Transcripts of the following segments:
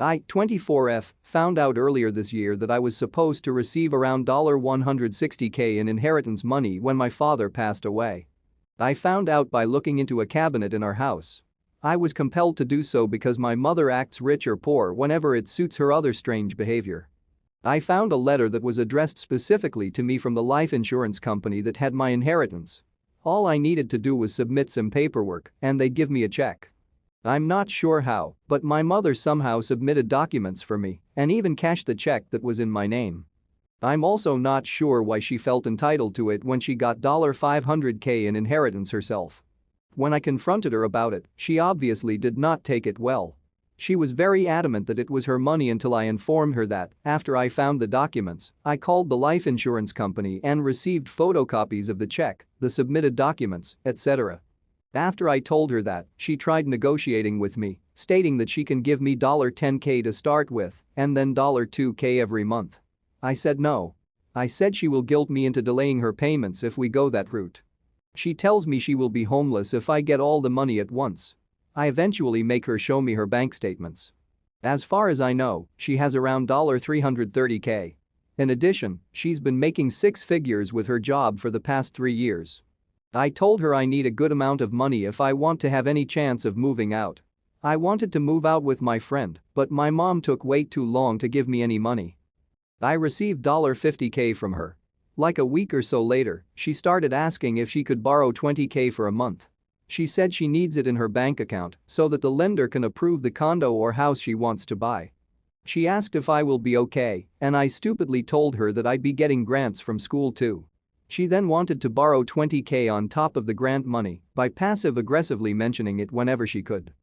I, 24F, found out earlier this year that I was supposed to receive around $160K in inheritance money when my father passed away. I found out by looking into a cabinet in our house. I was compelled to do so because my mother acts rich or poor whenever it suits her other strange behavior. I found a letter that was addressed specifically to me from the life insurance company that had my inheritance. All I needed to do was submit some paperwork and they'd give me a check. I'm not sure how, but my mother somehow submitted documents for me and even cashed the check that was in my name. I'm also not sure why she felt entitled to it when she got $500K in inheritance herself. When I confronted her about it, she obviously did not take it well. She was very adamant that it was her money until I informed her that, after I found the documents, I called the life insurance company and received photocopies of the check, the submitted documents, etc. After I told her that, she tried negotiating with me, stating that she can give me $10K to start with and then $2K every month. I said no. I said she will guilt me into delaying her payments if we go that route. She tells me she will be homeless if I get all the money at once. I eventually make her show me her bank statements. As far as I know, she has around $330K. In addition, she's been making six figures with her job for the past 3 years. I told her I need a good amount of money if I want to have any chance of moving out. I wanted to move out with my friend, but my mom took way too long to give me any money. I received $50K from her. Like a week or so later, she started asking if she could borrow $20K for a month. She said she needs it in her bank account so that the lender can approve the condo or house she wants to buy. She asked if I will be okay, and I stupidly told her that I'd be getting grants from school too. She then wanted to borrow $20K on top of the grant money by passive-aggressively mentioning it whenever she could.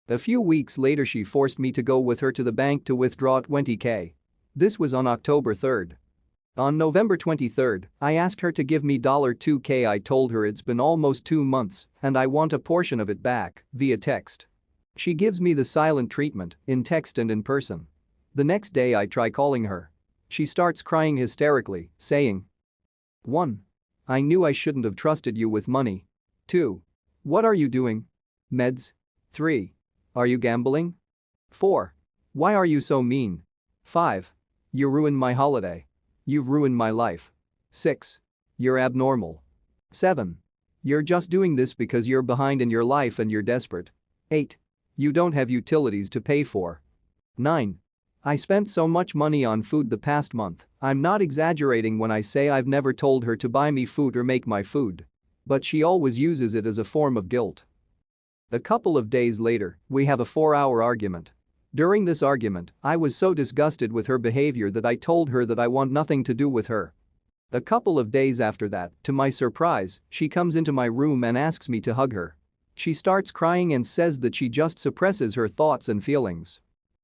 A few weeks later she forced me to go with her to the bank to withdraw $20K. This was on October 3rd. On November 23rd, I asked her to give me $2K. I told her it's been almost 2 months and I want a portion of it back via text. She gives me the silent treatment in text and in person. The next day I try calling her. She starts crying hysterically, saying, 1. I knew I shouldn't have trusted you with money. 2. What are you doing? Meds? 3. Are you gambling? 4. Why are you so mean? 5. You ruined my holiday. You've ruined my life. 6. You're abnormal. 7. You're just doing this because you're behind in your life and you're desperate. 8. You don't have utilities to pay for. 9. I spent so much money on food the past month, I'm not exaggerating when I say I've never told her to buy me food or make my food. But she always uses it as a form of guilt. A couple of days later, we have a 4-hour argument. During this argument, I was so disgusted with her behavior that I told her that I want nothing to do with her. A couple of days after that, to my surprise, she comes into my room and asks me to hug her. She starts crying and says that she just suppresses her thoughts and feelings.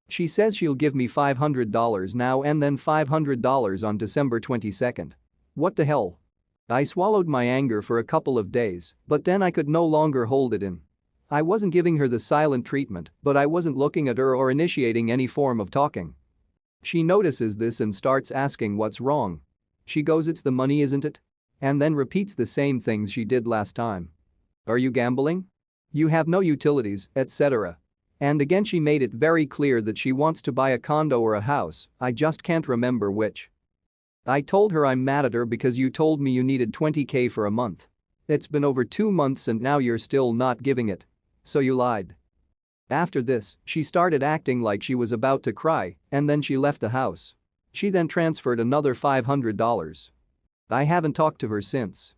She says she'll give me $500 now and then $500 on December 22nd. What the hell? I swallowed my anger for a couple of days, but then I could no longer hold it in. I wasn't giving her the silent treatment, but I wasn't looking at her or initiating any form of talking. She notices this and starts asking what's wrong. She goes, it's the money, isn't it? And then repeats the same things she did last time. Are you gambling? You have no utilities, etc. And again she made it very clear that she wants to buy a condo or a house, I just can't remember which. I told her I'm mad at her because you told me you needed $20K for a month. It's been over 2 months and now you're still not giving it. So you lied. After this, she started acting like she was about to cry and then she left the house. She then transferred another $500. I haven't talked to her since.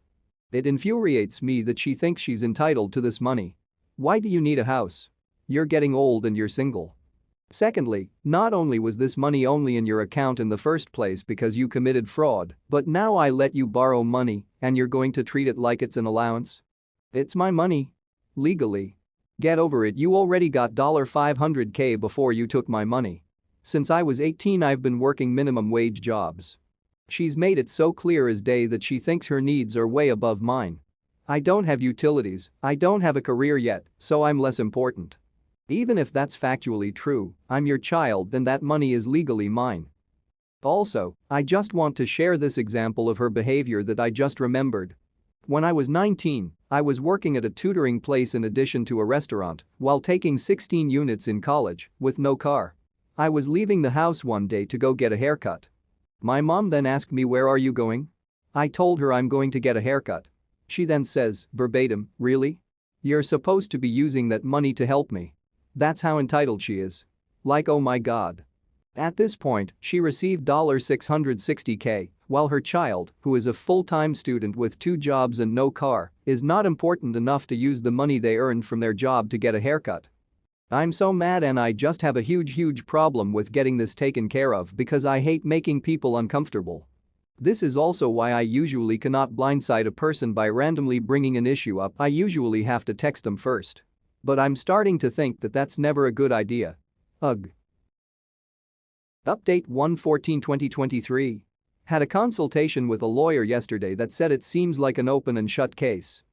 It infuriates me that she thinks she's entitled to this money. Why do you need a house? You're getting old and you're single. Secondly, not only was this money only in your account in the first place because you committed fraud, but now I let you borrow money and you're going to treat it like it's an allowance? It's my money. Legally. Get over it, you already got $500K before you took my money. Since I was 18 I've been working minimum wage jobs. She's made it so clear as day that she thinks her needs are way above mine. I don't have utilities, I don't have a career yet, so I'm less important. Even if that's factually true, I'm your child and that money is legally mine. Also, I just want to share this example of her behavior that I just remembered. When I was 19, I was working at a tutoring place in addition to a restaurant while taking 16 units in college with no car. I was leaving the house one day to go get a haircut. My mom then asked me, "Where are you going?" I told her I'm going to get a haircut. She then says, verbatim, "Really? You're supposed to be using that money to help me." That's how entitled she is. Like, oh my god. At this point, she received $660K, while her child, who is a full-time student with 2 jobs and no car, is not important enough to use the money they earned from their job to get a haircut. I'm so mad, and I just have a huge problem with getting this taken care of because I hate making people uncomfortable. This is also why I usually cannot blindside a person by randomly bringing an issue up. I usually have to text them first. But I'm starting to think that that's never a good idea. Ugh. Update 1/14/2023. Had a consultation with a lawyer yesterday that said it seems like an open and shut case.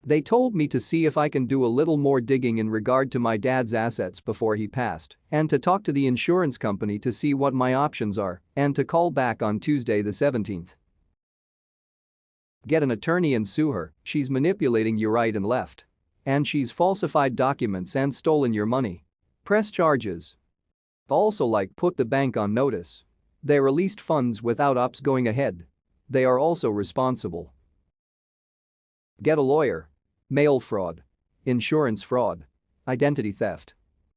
They told me to see if I can do a little more digging in regard to my dad's assets before he passed, and to talk to the insurance company to see what my options are, and to call back on Tuesday the 17th. Get an attorney and sue her, she's manipulating you right and left. And she's falsified documents and stolen your money. Press charges. Also, like, put the bank on notice. They released funds without ops going ahead. They are also responsible. Get a lawyer. Mail fraud. Insurance fraud. Identity theft.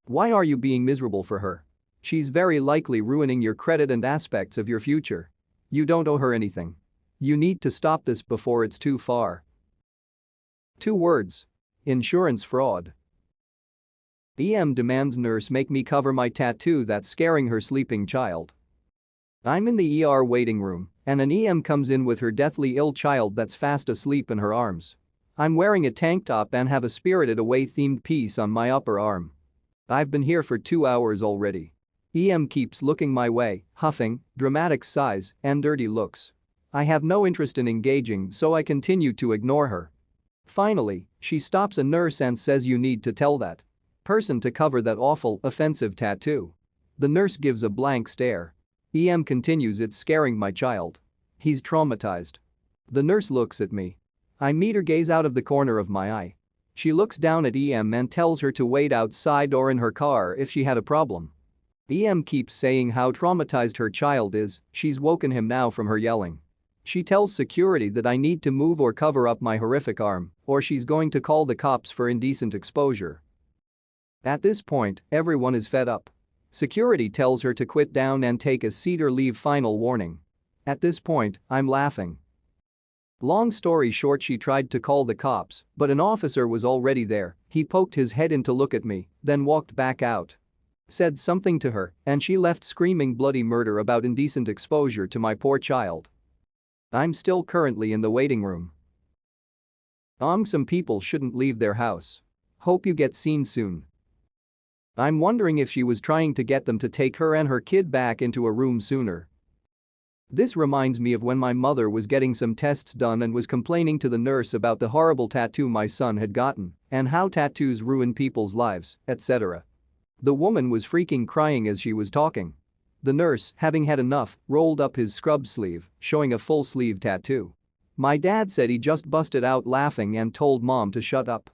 Why are you being miserable for her? She's very likely ruining your credit and aspects of your future. You don't owe her anything. You need to stop this before it's too far. 2 words. Insurance fraud. EM demands nurse make me cover my tattoo that's scaring her sleeping child. I'm in the ER waiting room, and an EM comes in with her deathly ill child that's fast asleep in her arms. I'm wearing a tank top and have a Spirited Away themed piece on my upper arm. I've been here for 2 hours already. EM keeps looking my way, huffing, dramatic sighs, and dirty looks. I have no interest in engaging, so I continue to ignore her. Finally, she stops a nurse and says, "You need to tell that person to cover that awful, offensive tattoo." The nurse gives a blank stare. EM continues, "It's scaring my child. He's traumatized." The nurse looks at me. I meet her gaze out of the corner of my eye. She looks down at EM and tells her to wait outside or in her car if she had a problem. EM keeps saying how traumatized her child is, she's woken him now from her yelling. She tells security that I need to move or cover up my horrific arm, or she's going to call the cops for indecent exposure. At this point, everyone is fed up. Security tells her to quit down and take a seat or leave, final warning. At this point, I'm laughing. Long story short, she tried to call the cops, but an officer was already there. He poked his head in to look at me, then walked back out. Said something to her, and she left screaming bloody murder about indecent exposure to my poor child. I'm still currently in the waiting room. Some people shouldn't leave their house. Hope you get seen soon. I'm wondering if she was trying to get them to take her and her kid back into a room sooner. This reminds me of when my mother was getting some tests done and was complaining to the nurse about the horrible tattoo my son had gotten and how tattoos ruin people's lives, etc. The woman was freaking crying as she was talking. The nurse, having had enough, rolled up his scrub sleeve, showing a full sleeve tattoo. My dad said he just busted out laughing and told mom to shut up.